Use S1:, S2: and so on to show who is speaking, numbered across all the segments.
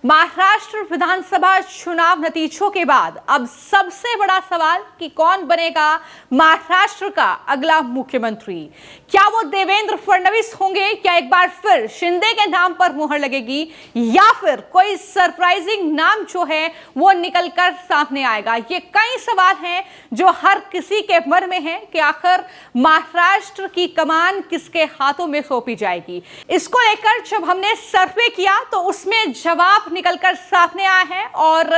S1: महाराष्ट्र विधानसभा चुनाव नतीजों के बाद अब सबसे बड़ा सवाल कि कौन बनेगा महाराष्ट्र का अगला मुख्यमंत्री। क्या वो देवेंद्र फडणवीस होंगे? क्या एक बार फिर शिंदे के नाम पर मुहर लगेगी या फिर कोई सरप्राइजिंग नाम जो है वो निकलकर सामने आएगा? ये कई सवाल हैं जो हर किसी के मन में है कि आखिर महाराष्ट्र की कमान किसके हाथों में सौंपी जाएगी। इसको लेकर जब हमने सर्वे किया तो उसमें जवाब निकलकर सामने आया है और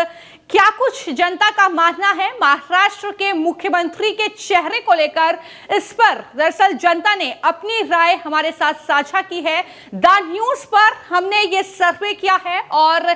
S1: क्या कुछ जनता का मानना है महाराष्ट्र के मुख्यमंत्री के चेहरे को लेकर, इस पर दरअसल जनता ने अपनी राय हमारे साथ साझा की है। द न्यूज पर हमने ये सर्वे किया है और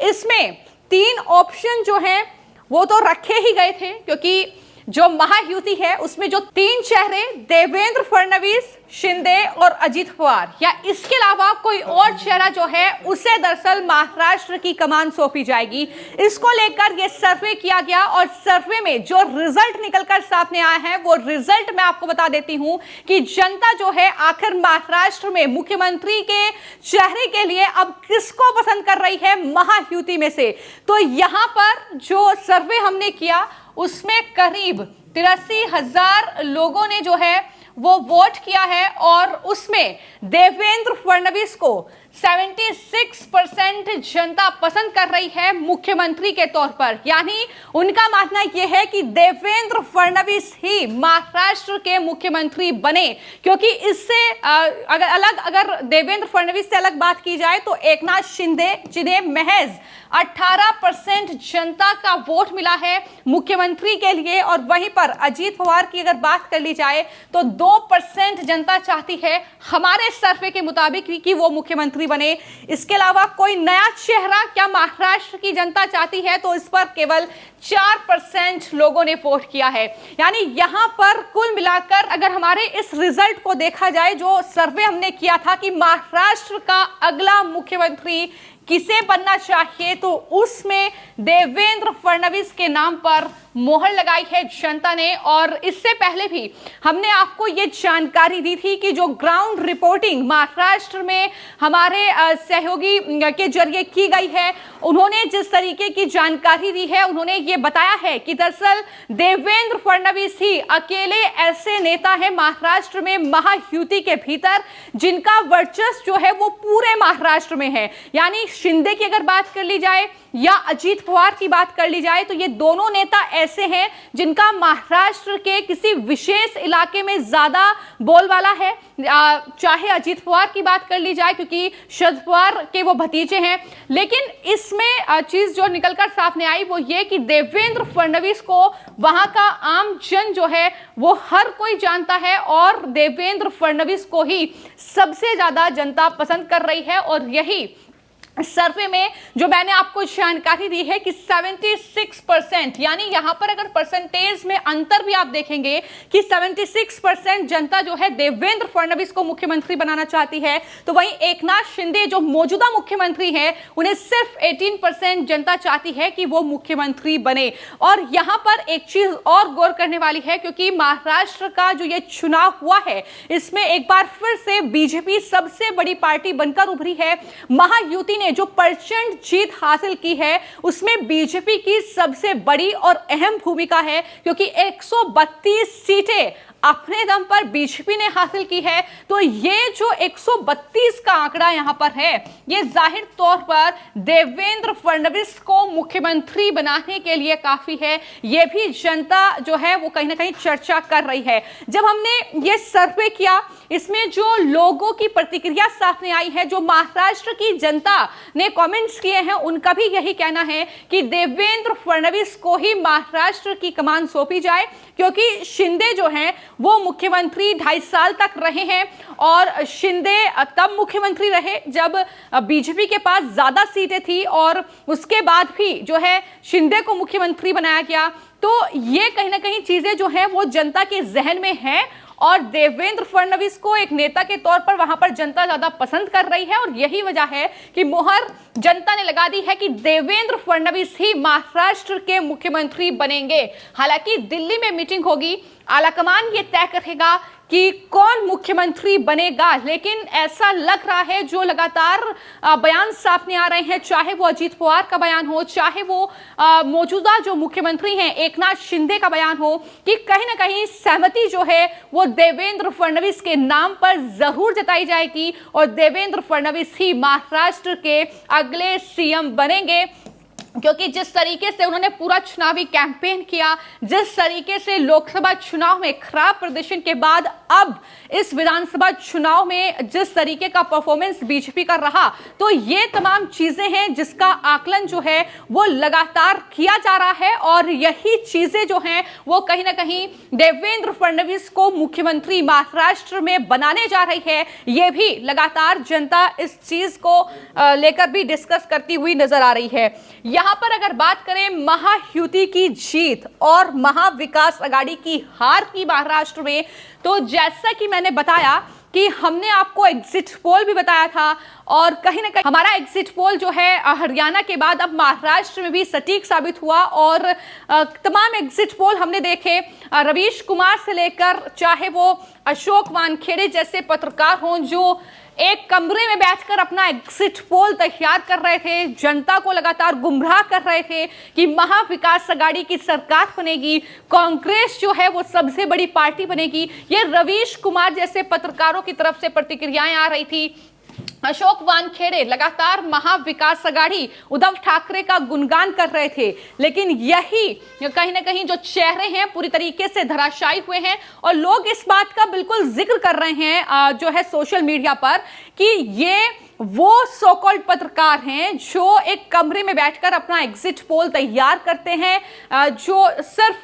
S1: इसमें 3 ऑप्शन जो हैं वो तो रखे ही गए थे, क्योंकि जो महायुति है उसमें जो 3 चेहरे देवेंद्र फडणवीस, शिंदे और अजित पवार या इसके अलावा कोई और चेहरा जो है उसे दरअसल महाराष्ट्र की कमान सौंपी जाएगी। इसको लेकर यह सर्वे किया गया और सर्वे में जो रिजल्ट निकलकर सामने आया है वो रिजल्ट मैं आपको बता देती हूं कि जनता जो है आखिर महाराष्ट्र में मुख्यमंत्री के चेहरे के लिए अब किसको पसंद कर रही है महायुति में से। तो यहां पर जो सर्वे हमने किया उसमें करीब 83,000 लोगों ने जो है वो वोट किया है और उसमें देवेंद्र फडणवीस को 76% जनता पसंद कर रही है मुख्यमंत्री के तौर पर। यानी उनका मानना यह है कि देवेंद्र फडणवीस ही महाराष्ट्र के मुख्यमंत्री बने, क्योंकि इससे अगर देवेंद्र फडणवीस से अलग बात की जाए तो एकनाथ शिंदे जिन्हें महज 18% जनता का वोट मिला है मुख्यमंत्री के लिए, और वहीं पर अजित पवार की अगर बात कर ली जाए तो 2% जनता चाहती है हमारे सर्वे के मुताबिक कि वो मुख्यमंत्री बने। इसके अलावा कोई नया चेहरा क्या महाराष्ट्र की जनता चाहती है, तो इस पर केवल 4% लोगों ने वोट किया है। यानी यहां पर कुल मिलाकर अगर हमारे इस रिजल्ट को देखा जाए, जो सर्वे हमने किया था कि महाराष्ट्र का अगला मुख्यमंत्री किसे बनना चाहिए, तो उसमें देवेंद्र फडणवीस के नाम पर मोहर लगाई है जनता ने। और इससे पहले भी हमने आपको ये जानकारी दी थी कि जो ग्राउंड रिपोर्टिंग महाराष्ट्र में हमारे सहयोगी के जरिए की गई है, उन्होंने जिस तरीके की जानकारी दी है उन्होंने ये बताया है कि दरअसल देवेंद्र फडणवीस ही अकेले ऐसे नेता हैं महाराष्ट्र में महायुति के भीतर जिनका वर्चस्व जो है वो पूरे महाराष्ट्र में है। यानी शिंदे की अगर बात कर ली जाए या अजित पवार की बात कर ली जाए तो ये दोनों नेता ऐसे हैं जिनका महाराष्ट्र के किसी विशेष इलाके में ज्यादा बोलबाला है। चाहे अजित पवार की बात कर ली जाए क्योंकि शरद पवार के वो भतीजे हैं, लेकिन इसमें चीज जो निकलकर सामने आई वो ये कि देवेंद्र फडणवीस को वहां का आम जन जो है वो हर कोई जानता है और देवेंद्र फडणवीस को ही सबसे ज्यादा जनता पसंद कर रही है। और यही सर्वे में जो मैंने आपको जानकारी दी है कि 76%, यानी यहां पर अगर परसेंटेज में अंतर भी आप देखेंगे कि 76% जनता जो है देवेंद्र फडणवीस को मुख्यमंत्री बनाना चाहती है, तो वहीं एकनाथ शिंदे जो मौजूदा मुख्यमंत्री हैं उन्हें सिर्फ 18% जनता चाहती है कि वो मुख्यमंत्री बने। और यहां पर एक चीज और गौर करने वाली है, क्योंकि महाराष्ट्र का जो ये चुनाव हुआ है इसमें एक बार फिर से बीजेपी सबसे बड़ी पार्टी बनकर उभरी है। महायुति ने जो प्रचंड जीत हासिल की है उसमें बीजेपी की सबसे बड़ी और अहम भूमिका है, क्योंकि 132 सीटें अपने दम पर बीजेपी ने हासिल की है। तो ये जो 132 का आंकड़ा यहां पर है ये जाहिर तौर पर देवेंद्र फडणवीस को मुख्यमंत्री बनाने के लिए काफी है। ये भी जनता जो है वो कहीं ना कहीं चर्चा कर रही है। जब हमने ये सर्वे किया इसमें जो लोगों की प्रतिक्रिया सामने आई है, जो महाराष्ट्र की जनता ने कमेंट्स किए हैं, उनका भी यही कहना है कि देवेंद्र फडणवीस को ही महाराष्ट्र की कमान सौंपी जाए, क्योंकि शिंदे जो हैं वो मुख्यमंत्री 2.5 साल तक रहे हैं और शिंदे तब मुख्यमंत्री रहे जब बीजेपी के पास ज्यादा सीटें थी और उसके बाद भी जो है शिंदे को मुख्यमंत्री बनाया गया। तो ये कहीं ना कहीं चीजें जो हैं वो जनता के जहन में हैं और देवेंद्र फडणवीस को एक नेता के तौर पर वहां पर जनता ज्यादा पसंद कर रही है। और यही वजह है कि मोहर जनता ने लगा दी है कि देवेंद्र फडणवीस ही महाराष्ट्र के मुख्यमंत्री बनेंगे। हालांकि दिल्ली में मीटिंग होगी, आलाकमान ये तय करेगा कि कौन मुख्यमंत्री बनेगा, लेकिन ऐसा लग रहा है जो लगातार बयान सामने आ रहे हैं, चाहे वो अजीत पवार का बयान हो, चाहे वो मौजूदा जो मुख्यमंत्री हैं एकनाथ शिंदे का बयान हो, कि कहीं ना कहीं सहमति जो है वो देवेंद्र फडणवीस के नाम पर जरूर जताई जाएगी और देवेंद्र फडणवीस ही महाराष्ट्र के अगले सीएम बनेंगे। क्योंकि जिस तरीके से उन्होंने पूरा चुनावी कैंपेन किया, जिस तरीके से लोकसभा चुनाव में खराब प्रदर्शन के बाद अब इस विधानसभा चुनाव में जिस तरीके का परफॉर्मेंस बीजेपी का रहा, तो ये तमाम चीजें हैं जिसका आकलन जो है वो लगातार किया जा रहा है और यही चीजें जो हैं वो कहीं ना कहीं देवेंद्र फडणवीस को मुख्यमंत्री महाराष्ट्र में बनाने जा रही है। ये भी लगातार जनता इस चीज को लेकर भी डिस्कस करती हुई नजर आ रही है। यहां पर अगर बात करें महायुति की जीत और महाविकास आघाड़ी की हार की महाराष्ट्र में, तो जैसा कि मैंने बताया कि हमने आपको एग्जिट पोल भी बताया था और कहीं ना कहीं हमारा एग्जिट पोल जो है हरियाणा के बाद अब महाराष्ट्र में भी सटीक साबित हुआ और तमाम एग्जिट पोल हमने देखे, रवीश कुमार से लेकर चाहे वो अशोक वानखेड़े जैसे पत्रकार हों जो एक कमरे में बैठकर अपना एग्जिट पोल तैयार कर रहे थे, जनता को लगातार गुमराह कर रहे थे कि महाविकास आघाड़ी की सरकार बनेगी, कांग्रेस जो है वो सबसे बड़ी पार्टी बनेगी। ये रवीश कुमार जैसे पत्रकारों की तरफ से प्रतिक्रियाएं आ रही थी। अशोक वानखेड़े लगातार महाविकास आघाड़ी उद्धव ठाकरे का गुणगान कर रहे थे, लेकिन यही कहीं ना कहीं जो चेहरे हैं पूरी तरीके से धराशायी हुए हैं और लोग इस बात का बिल्कुल जिक्र कर रहे हैं जो है सोशल मीडिया पर कि ये वो सो कॉल्ड पत्रकार हैं जो एक कमरे में बैठकर अपना एग्जिट पोल तैयार करते हैं, जो सिर्फ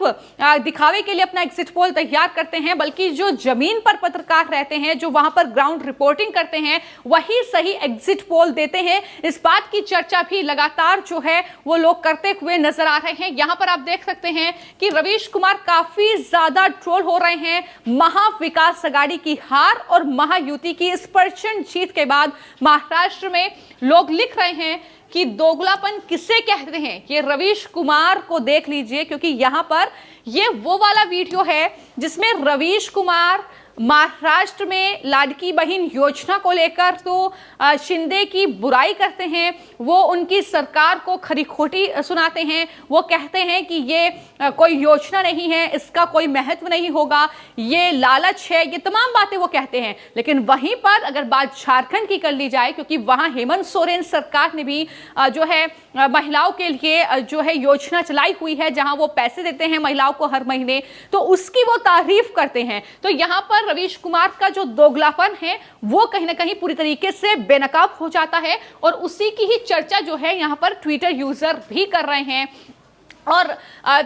S1: दिखावे के लिए अपना एग्जिट पोल तैयार करते हैं, बल्कि जो जमीन पर पत्रकार रहते हैं, जो वहां पर ग्राउंड रिपोर्टिंग करते हैं, वही सही एग्जिट पोल देते हैं। इस बात की चर्चा भी लगातार जो है वो लोग करते हुए नजर आ रहे हैं। यहां पर आप देख सकते हैं कि रवीश कुमार काफी ज्यादा ट्रोल हो रहे हैं महाविकास आघाड़ी की हार और महायुति की इस प्रचंड जीत के बाद। महाराष्ट्र में लोग लिख रहे हैं कि दोगलापन किसे कहते हैं, ये रवीश कुमार को देख लीजिए, क्योंकि यहां पर ये वो वाला वीडियो है जिसमें रवीश कुमार महाराष्ट्र में लाडकी बहन योजना को लेकर तो शिंदे की बुराई करते हैं, वो उनकी सरकार को खरी खोटी सुनाते हैं, वो कहते हैं कि ये कोई योजना नहीं है, इसका कोई महत्व नहीं होगा, ये लालच है, ये तमाम बातें वो कहते हैं। लेकिन वहीं पर अगर बात झारखंड की कर ली जाए, क्योंकि वहां हेमंत सोरेन सरकार ने भी जो है महिलाओं के लिए जो है योजना चलाई हुई है, जहां वो पैसे देते हैं महिलाओं को हर महीने, तो उसकी वो तारीफ करते हैं। तो यहां पर रवीश कुमार का जो दोगलापन है वो कहीं ना कहीं पूरी तरीके से बेनकाब हो जाता है और उसी की ही चर्चा जो है यहां पर ट्विटर यूजर भी कर रहे हैं और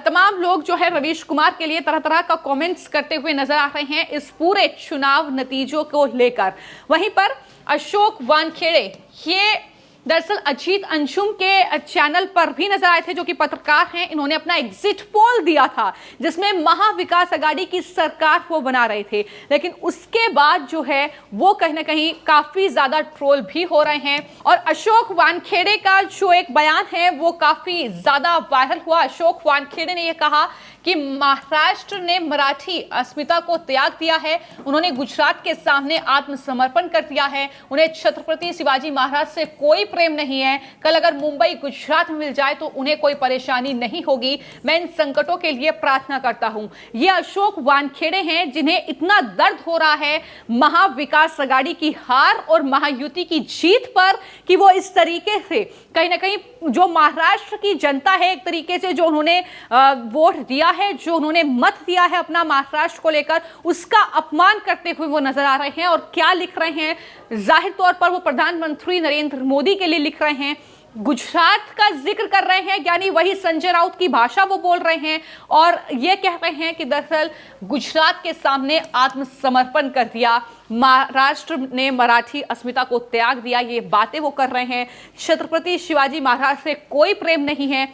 S1: तमाम लोग जो है रवीश कुमार के लिए तरह तरह का कमेंट्स करते हुए नजर आ रहे हैं इस पूरे चुनाव नतीजों को लेकर। वहीं पर अशोक वानखेड़े ये दरअसल अजीत अंशुम के चैनल पर भी नजर आए थे, जो कि पत्रकार हैं, इन्होंने अपना एग्जिट पोल दिया था जिसमें महाविकास आघाड़ी की सरकार वो बना रहे थे, लेकिन उसके बाद जो है वो कहीं ना कहीं काफी ज्यादा ट्रोल भी हो रहे हैं और अशोक वानखेड़े का जो एक बयान है वो काफी ज्यादा वायरल हुआ। अशोक वानखेड़े ने यह कहा कि महाराष्ट्र ने मराठी अस्मिता को त्याग दिया है, उन्होंने गुजरात के सामने आत्मसमर्पण कर दिया है, उन्हें छत्रपति शिवाजी महाराज से कोई प्रेम नहीं है, कल अगर मुंबई गुजरात में मिल जाए तो उन्हें कोई परेशानी नहीं होगी, मैं इन संकटों के लिए प्रार्थना करता हूं। ये अशोक वानखेड़े हैं जिन्हें इतना दर्द हो रहा है महाविकास आघाड़ी की हार और महायुति की जीत पर कि वो इस तरीके से कहीं ना कहीं जो महाराष्ट्र की जनता है एक तरीके से जो उन्होंने वोट दिया है, जो उन्होंने मत दिया है अपना महाराष्ट्र को लेकर, उसका अपमान करते हुए वो नजर आ रहे हैं। और क्या लिख रहे हैं, जाहिर तौर पर वो प्रधानमंत्री नरेंद्र मोदी के लिए लिख रहे हैं, गुजरात का जिक्र कर रहे हैं, यानी वही संजय राउत की भाषा वो बोल रहे हैं और ये कह रहे हैं कि दरअसल गुजरात के सामने आत्मसमर्पण कर दिया महाराष्ट्र ने मराठी अस्मिता को त्याग दिया, ये बातें वो कर रहे हैं। छत्रपति शिवाजी महाराज से कोई प्रेम नहीं है।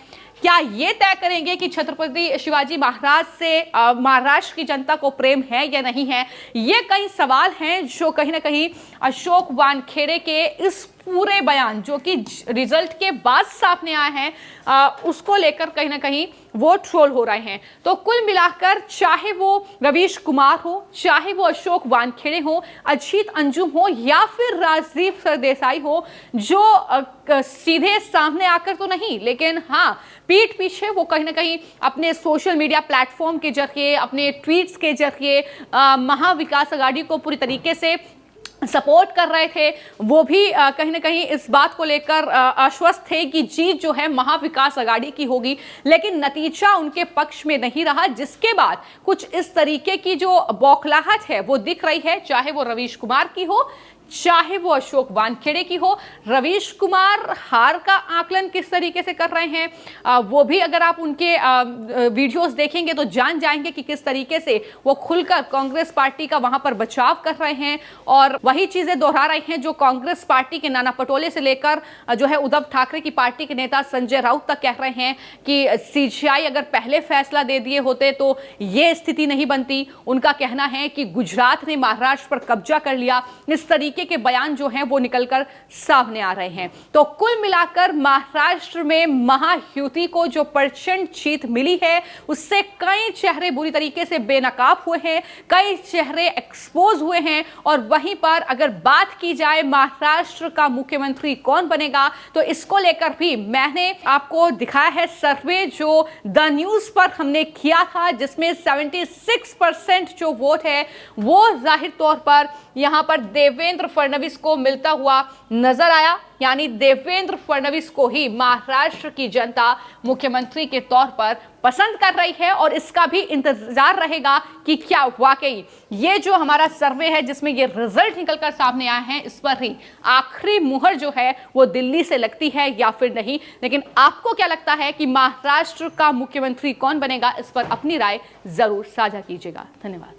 S1: क्या ये तय करेंगे कि छत्रपति शिवाजी महाराज से महाराष्ट्र की जनता को प्रेम है या नहीं है? ये कई सवाल हैं जो कहीं ना कहीं अशोक वानखेड़े के इस पूरे बयान जो कि रिजल्ट के बाद सामने आए हैं उसको लेकर कहीं ना कहीं वो ट्रोल हो रहे हैं। तो कुल मिलाकर चाहे वो रवीश कुमार हो, चाहे वो अशोक वानखेड़े हो, अजीत अंजुम हो या फिर राजदीप सरदेसाई हो, जो सीधे सामने आकर तो नहीं लेकिन हाँ पीठ पीछे वो कहीं ना कहीं अपने सोशल मीडिया प्लेटफॉर्म के जरिए, अपने ट्वीट्स के जरिए महाविकास आघाड़ी को पूरी तरीके से सपोर्ट कर रहे थे, वो भी कहीं ना कहीं इस बात को लेकर आश्वस्त थे कि जीत जो है महाविकास आघाड़ी की होगी, लेकिन नतीजा उनके पक्ष में नहीं रहा, जिसके बाद कुछ इस तरीके की जो बौखलाहट है वो दिख रही है, चाहे वो रवीश कुमार की हो चाहे वो अशोक वानखेड़े की हो। रवीश कुमार हार का आकलन किस तरीके से कर रहे हैं वो भी अगर आप उनके वीडियोस देखेंगे तो जान जाएंगे कि किस तरीके से वो खुलकर कांग्रेस पार्टी का वहां पर बचाव कर रहे हैं और वही चीजें दोहरा रहे हैं जो कांग्रेस पार्टी के नाना पटोले से लेकर जो है उद्धव ठाकरे की पार्टी के नेता संजय राउत तक कह रहे हैं कि सीजीआई अगर पहले फैसला दे दिए होते तो ये स्थिति नहीं बनती। उनका कहना है कि गुजरात ने महाराष्ट्र पर कब्जा कर लिया। इस तरीके के बयान जो हैं वो निकलकर सामने आ रहे हैं। तो कुल मिलाकर महाराष्ट्र में महायुति को जो प्रचंड जीत मिली है उससे कई चेहरे बुरी तरीके से बेनकाब हुए हैं, कई चेहरे एक्सपोज हुए हैं। और वहीं पर अगर बात की जाए महाराष्ट्र का मुख्यमंत्री कौन बनेगा तो इसको लेकर भी मैंने आपको दिखाया है सर्वे जो द न्यूज पर हमने किया था, जिसमें 76% जो वोट है वो जाहिर तौर पर यहां पर देवेंद्र फडणवीस को मिलता हुआ नजर आया। यानी देवेंद्र फडणवीस को ही महाराष्ट्र की जनता मुख्यमंत्री के तौर पर पसंद कर रही है और इसका भी इंतजार रहेगा कि क्या वाकई ये जो हमारा सर्वे है जिसमें ये रिजल्ट निकलकर सामने आए हैं इस पर ही आखिरी मुहर जो है वो दिल्ली से लगती है या फिर नहीं। लेकिन आपको क्या लगता है कि महाराष्ट्र का मुख्यमंत्री कौन बनेगा? इस पर अपनी राय जरूर साझा कीजिएगा। धन्यवाद।